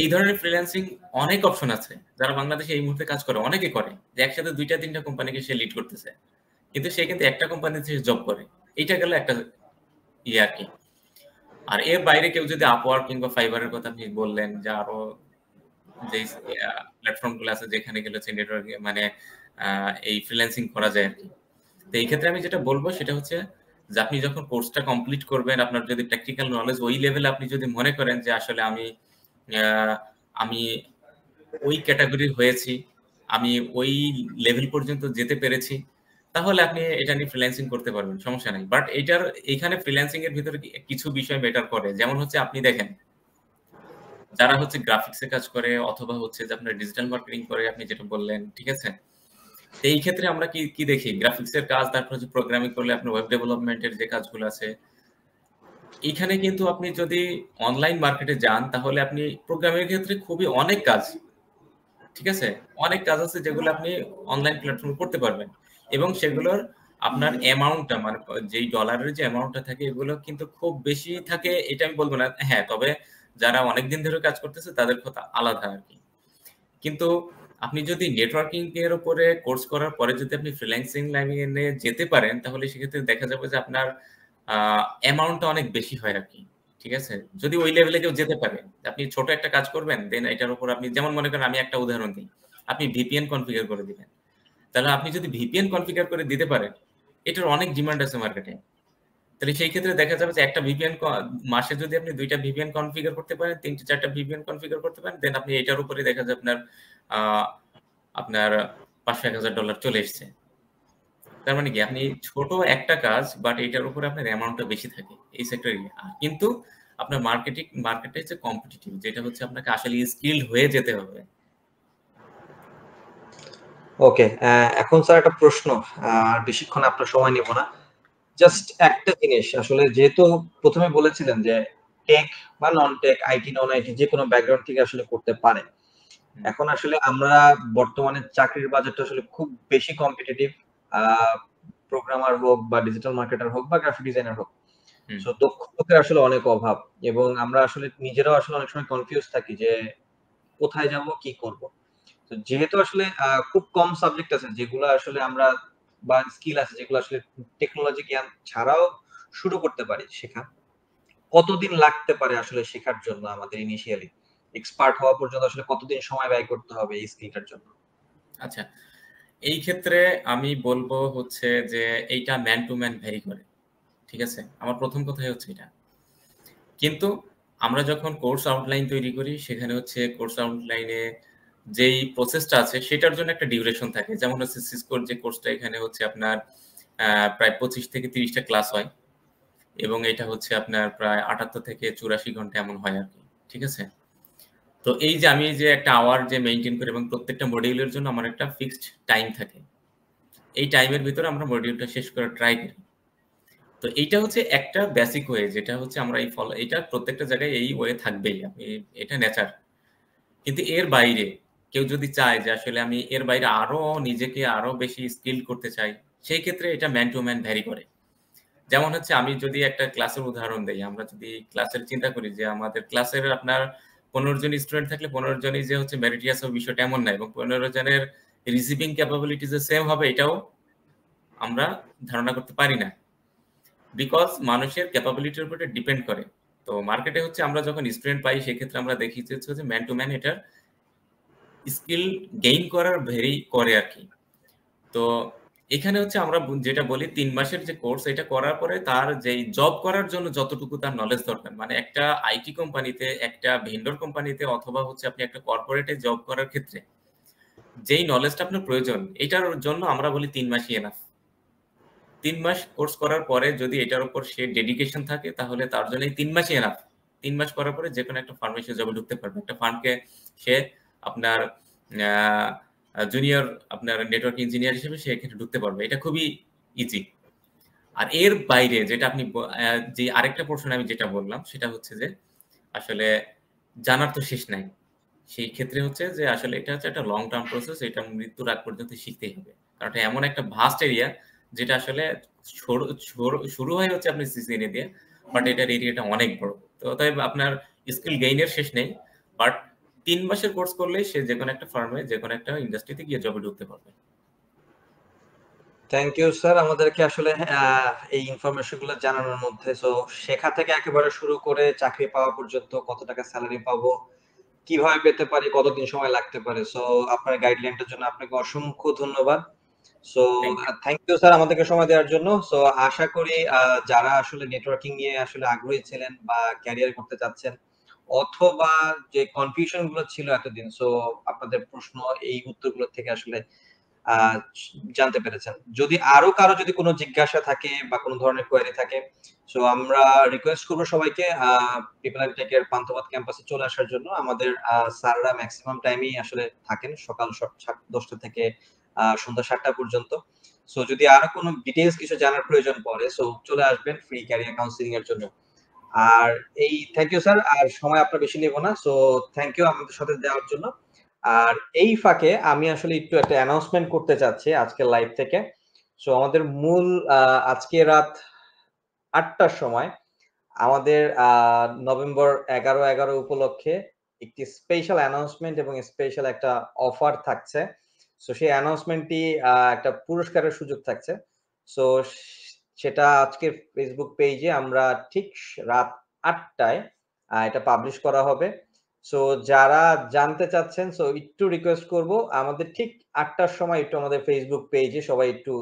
এই ধরনের ফ্রিল্যান্সিং অনেক অপশন আছে যারা বাংলাদেশে এই মুহূর্তে কাজ করে, অনেকে করে যে একসাথে 2টা 3টা কোম্পানিকে সে লিড করতেছে, কিন্তু সে কিন্তু একটা কোম্পানিতে জব করে। এইটা গেল একটা ইয়ে আর কি। আর এর বাইরে কেউ যদি আপওয়ার্ক কিংবা ফাইবারের কথা আপনি বললেন, যে আরো যে প্ল্যাটফর্ম গুলো আছে যেখানে গেলে হচ্ছে নেটওয়ার্ক মানে এই ফ্রিল্যান্সিং করা যায় আর কি। তো এই ক্ষেত্রে আমি যেটা বলবো সেটা হচ্ছে যে আপনি যখন কোর্সটা কমপ্লিট করবেন, আপনার যদি প্র্যাকটিক্যাল নলেজ ওই লেভেলে আপনি যদি মনে করেন যে আসলে আমি ওই ক্যাটাগরির হয়েছি, আমি ওই লেভেল পর্যন্ত যেতে পেরেছি, তাহলে আপনি এটা নিয়ে ফ্রিল্যান্সিং করতে পারবেন, সমস্যা নাই। বাট এইখানে ফ্রিল্যান্সিং এর ভিতরে কিছু বিষয় ম্যাটার করে। যেমন হচ্ছে আপনি দেখেন যারা হচ্ছে গ্রাফিক্স এ কাজ করে অথবা হচ্ছে যে আপনার ডিজিটাল মার্কেটিং করে, আপনি যেটা বললেন, ঠিক আছে? তো এই ক্ষেত্রে আমরা কি কি দেখি, গ্রাফিক্স এর কাজ, তারপর হচ্ছে প্রোগ্রামিং করলে আপনার ওয়েব ডেভেলপমেন্ট এর যে কাজগুলো আছে, এইখানে কিন্তু আপনি যদি অনলাইন মার্কেটে যান তাহলে আপনি প্রোগ্রামিং এর ক্ষেত্রে খুবই অনেক কাজ, ঠিক আছে? অনেক কাজ আছে যেগুলো আপনি অনলাইন প্ল্যাটফর্মে করতে পারবেন এবং সেগুলোর আপনার অ্যামাউন্টটা মানে যেই ডলারের যে অ্যামাউন্টটা থাকে এগুলো কিন্তু খুব বেশি থাকে এটা আমি বলবো না। হ্যাঁ, তবে যারা অনেকদিন ধরে কাজ করতেছে তাদের কথা আলাদা আর কি। কিন্তু আপনি যদি নেটওয়ার্কিং এর উপরে কোর্স করার পরে যদি আপনি ফ্রিল্যান্সিং লাইনে যেতে পারেন তাহলে সেক্ষেত্রে দেখা যাবে যে আপনার অ্যামাউন্টটা অনেক বেশি হয় আর কি। ঠিক আছে? যদি ওই লেভেলে কেউ যেতে পারে, আপনি ছোট একটা কাজ করবেন, দেন এটার উপর আপনি যেমন মনে করেন, আমি একটা উদাহরণ দিই। আপনি ভিপিএন কনফিগার করে দিবেন। তাহলে আপনি যদি ভিপিএন কনফিগার করে দিতে পারেন, এটার অনেক ডিমান্ড আছে মার্কেটে। তাহলে সেই ক্ষেত্রে দেখা যাবে যে একটা ভিপিএন মাসে যদি আপনি 2টা ভিপিএন কনফিগার করতে পারেন, 3টে 4টা ভিপিএন কনফিগার করতে পারেন, দেন আপনি এটার উপরে দেখা যায় আপনার $500,000 চলে এসছে। তার মানে কি আপনি ছোট একটা কাজ, বাট এটার উপরে আপনার অ্যামাউন্টটা বেশি থাকে এই সেক্টরে। কিন্তু আপনার মার্কেটটা হচ্ছে কম্পিটিটিভ, যেটা হচ্ছে আপনাকে আসলে স্কিলড হয়ে যেতে হবে। ওকে, এখন স্যার একটা প্রশ্ন, আর বেশিক্ষণ আপনার সময় নিব না। জাস্ট একটা জিনিস, আসলে যেহেতু প্রথমে বলেছিলেন যে টেক বা non tech, IT non IT যে কোনো ব্যাকগ্রাউন্ড থেকে আসলে করতে পারে। এখন আসলে আমরা বর্তমানে চাকরির বাজারটা আসলে খুব বেশি কম্পিটিটিভ, প্রোগ্রামার হোক বা ডিজিটাল মার্কেটার হোক বা গ্রাফিক ডিজাইনার হোক। সো দক্ষ লোকের আসলে অনেক অভাব, এবং আমরা আসলে নিজেরাও আসলে অনেক সময় কনফিউজ থাকি যে কোথায় যাব, কি করব। তো যেহেতু আসলে খুব কম সাবজেক্ট আছে যেগুলো আসলে আমরা, বা স্কিল আছে যেগুলো আসলে টেকনোলজি জ্ঞান ছাড়াও শুরু করতে পারি শেখা, কতদিন লাগতে পারে আসলে শেখার জন্য আমাদের ইনিশিয়ালি এক্সপার্ট হওয়া পর্যন্ত আসলে কতদিন সময় ব্যয় করতে হবে এই স্কিলটার জন্য? আচ্ছা, এই ক্ষেত্রে আমি বলবো হচ্ছে যে এইটা ম্যান টু ম্যান ভ্যারি করে। ঠিক আছে? আমার প্রথম কথাই হচ্ছে এটা। কিন্তু আমরা যখন কোর্স আউটলাইন তৈরি করি, সেখানে হচ্ছে কোর্স আউটলাইনে যেই প্রসেসটা আছে সেটার জন্য একটা ডিউরেশন থাকে। যেমন হচ্ছে সিসকোর যে কোর্সটা, এখানে হচ্ছে আপনার প্রায় 25 থেকে 30 টা ক্লাস হয়, এবং এটা হচ্ছে আপনার প্রায় 78 থেকে 84 ঘন্টা এমন হয় আরকি। ঠিক আছে? তো এই যে আমি যে একটা আওয়ার যে মেইনটেইন করি, এবং প্রত্যেকটা মডিউলের জন্য আমার একটা ফিক্সড টাইম থাকে। এই টাইমের ভিতরে আমরা মডিউলটা শেষ করার ট্রাই করি। তো এইটা হচ্ছে একটা বেসিক ওয়ে, যেটা হচ্ছে আমরা এটা প্রত্যেকটা জায়গায় এই ওয়ে থাকবেই। এটা নেচার। কিন্তু এর বাইরে কেউ যদি চায় যে আসলে আমি এর বাইরে নিজেকে আরো বেশি স্কিলড করতে চাই, সেই ক্ষেত্রে এটা ম্যান টু ম্যান ভ্যারি করে। যেমন হচ্ছে আমি যদি একটা ক্লাসের উদাহরণ দেই, আমরা যদি ক্লাসের চিন্তা করি যে আমাদের ক্লাসের আপনার 15 জন স্টুডেন্ট থাকলে 15 জনই যে হচ্ছে মেরিটিয়াস হবে বিষয়টা এমন না, এবং 15 জনের রিসিভিং ক্যাপাবিলিটি যে সেম হবে এটাও আমরা ধারণা করতে পারি না। বিকজ মানুষের ক্যাপাবিলিটির উপর এটা ডিপেন্ড করে। তো মার্কেটে হচ্ছে আমরা যখন স্টুডেন্ট পাই, সেক্ষেত্রে আমরা দেখি যে হচ্ছে ম্যান টু ম্যান এটার স্কিল গেইন করার ভেরি করে আরকি। তো এখানে হচ্ছে আমরা যেটা বলি ৩ মাসের যে কোর্স, এটা করার পরে তার যেই জব করার জন্য যতটুকু তার নলেজ দরকার, মানে একটা আইটি কোম্পানিতে, একটা ভেন্ডর কোম্পানিতে, অথবা হচ্ছে আপনি একটা কর্পোরেটে জব করার ক্ষেত্রে যেই নলেজটা আপনার প্রয়োজন, এটার জন্য আমরা বলি ৩ মাসই এনাফ। ৩ মাস কোর্স করার পরে যদি এটার উপর সে ডেডিকেশন থাকে, তাহলে তার জন্য এই ৩ মাসই এনাফ। ৩ মাস করার পরে যেকোনো একটা ফার্মে সে জবে ঢুকতে পারবে। একটা ফার্মকে সে আপনার আ জুনিয়র আপনার নেটওয়ার্ক ইঞ্জিনিয়ার হিসেবে সে এখানে ঢুকতে পারবে। এটা খুবই ইজি। আর এর বাইরে যেটা আপনি ব আ যে আরেকটা পোরশন আমি যেটা বললাম, সেটা হচ্ছে যে আসলে জানার তো শেষ নাই। সেই ক্ষেত্রে হচ্ছে যে আসলে এটা হচ্ছে একটা লং টার্ম প্রসেস। এটা মৃত্যুর আগ পর্যন্ত শিখতেই হবে। কারণ এটা এমন একটা ভাস্ট এরিয়া, যেটা আসলে সরু সরু শুরু হয় হচ্ছে আপনি সিসিএনএ দিয়ে। বাট এটার এরিয়াটা অনেক বড়। তো অতএব আপনার স্কিল গেইন এর শেষ নেই। বাট ৩ মাসের কোর্স করলেই সে যেকোনো একটা ফার্মে, যেকোনো একটা ইন্ডাস্ট্রিতে গিয়ে জবে ঢুকতে পারবে। থ্যাংক ইউ স্যার আমাদেরকে আসলে এই ইনফরমেশন গুলো জানানোর মধ্যে। সো শেখা থেকে একেবারে শুরু করে চাকরি পাওয়া পর্যন্ত কত টাকা স্যালারি পাবো, কিভাবে পেতে পারি, কতদিন সময় লাগতে পারে। সো আপনার গাইডলাইনটার জন্য আপনাকে অসংখ্য ধন্যবাদ। So thank you. Thank you sir আমাদেরকে সময় দেওয়ার জন্য। সো আশা করি যারা আসলে নেটওয়ার্কিং নিয়ে আসলে আগ্রহী ছিলেন বা ক্যারিয়ার করতে চাচ্ছেন, অথবা যে কনফিউশন গুলো ছিল এতদিন, সো আপনাদের প্রশ্ন এই উত্তরগুলো থেকে আসলে আহ জানতে পেরেছেন। যদি আরো কারো যদি কোনো জিজ্ঞাসা থাকে বা কোনো ধরনের কোয়েরি থাকে, সো আমরা রিকোয়েস্ট করবো সবাইকে পিপল অ্যান্ড টেকের পান্থপথ ক্যাম্পাসে চলে আসার জন্য। আমাদের স্যাররা ম্যাক্সিমাম টাইমেই আসলে থাকেন, সকাল 10টা থেকে সন্ধ্যা 7টা পর্যন্ত। সো যদি আরো কোনো ডিটেইলস কিছু জানার প্রয়োজন পড়ে, সো চলে আসবেন ফ্রি ক্যারিয়ার কাউন্সিলিং এর জন্য। আর এই থ্যাংক ইউ স্যার, আর সময় আপনার বেশি নেব না। সো থ্যাংক ইউ আমাদের সাথে দেওয়ার জন্য। আর এই ফাঁকে আমি আসলে একটু একটা অ্যানাউন্সমেন্ট করতে চাচ্ছি আজকের লাইভ থেকে। সো আমাদের মূল আজকে রাত ৮টার সময় আমাদের নভেম্বর ১১/১১ উপলক্ষে একটি স্পেশাল অ্যানাউন্সমেন্ট এবং স্পেশাল একটা অফার থাকছে। সো সেই অ্যানাউন্সমেন্টটি একটা পুরস্কারের সুযোগ থাকছে। সো সেটা আজকের ফেসবুক পেজে আমরা ঠিক রাত ৮টায় এটা পাবলিশ করা হবে। সো যারা জানতে চাচ্ছেন, সো একটু রিকোয়েস্ট করব আমাদের ঠিক ৮টার সময় একটু আমাদের ফেসবুক পেজে সবাই একটু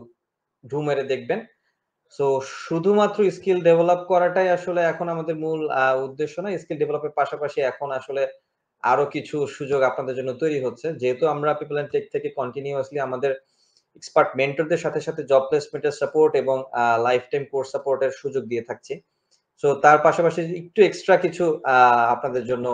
ঢু মেরে দেখবেন। সো শুধুমাত্র স্কিল ডেভেলপ করাটাই আসলে এখন আমাদের মূল উদ্দেশ্য না। স্কিল ডেভেলপের পাশাপাশি এখন আসলে আরো কিছু সুযোগ আপনাদের জন্য তৈরি হচ্ছে। যেহেতু আমরা পিপল অ্যান্ড টেক থেকে কন্টিনিউয়াসলি আমাদের এক্সপার্ট মেন্টরদের সাথে জব প্লেসমেন্টের সাপোর্ট এবং লাইফ টাইম কোর্স সাপোর্ট এর সুযোগ দিয়ে থাকছি। সো তার পাশাপাশি একটু এক্সট্রা কিছু আপনাদের জন্য